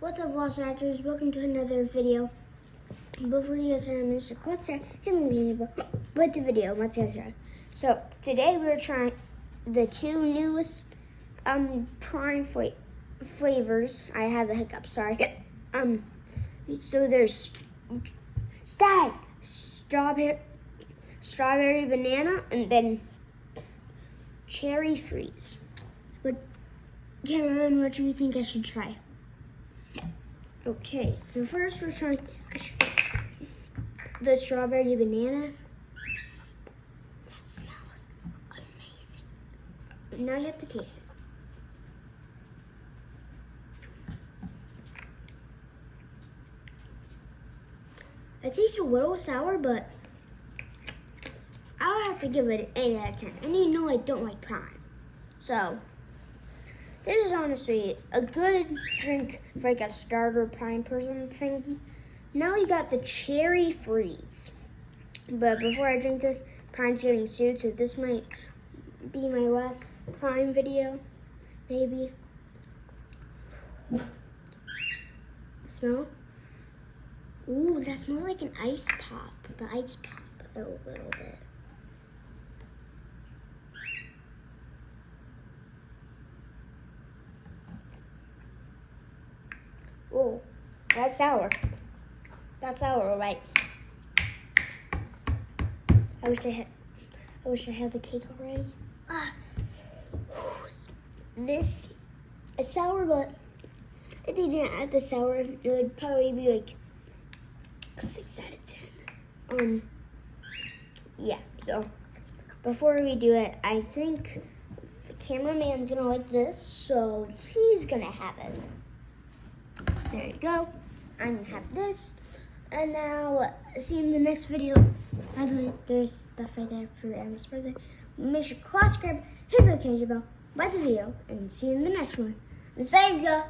What's up, Velociraptors? Welcome to another video. Before you guys start, Mr. Question, hit me with the video. Let's get started. So today we're trying the two newest prime flavors. I have the hiccups. Sorry. So there's strawberry banana, and then cherry freeze. But Cameron, what do you think I should try? Okay, so first we're trying the strawberry banana. That smells amazing. Now you have to taste it. It tastes a little sour, but I would have to give it an 8 out of 10. And you know I don't like prime. So this is honestly a good drink for like a starter prime person thingy. Now we got the cherry freeze. But before I drink this, Prime's getting sued, so this might be my last prime video, maybe. Smell? Ooh, that smells like an ice pop. The ice pop a little bit. Oh, that's sour. That's sour, right? I wish I had the cake already. This is sour, but if they didn't add the sour, it would probably be like 6 out of 10. Yeah. So before we do it, I think the cameraman's gonna like this, so he's gonna have it. There you go. I'm gonna have this. And now, see you in the next video. By the way, there's stuff right there for Emma's birthday. Make sure to subscribe, hit the notification bell, like the video, and see you in the next one. And there you go.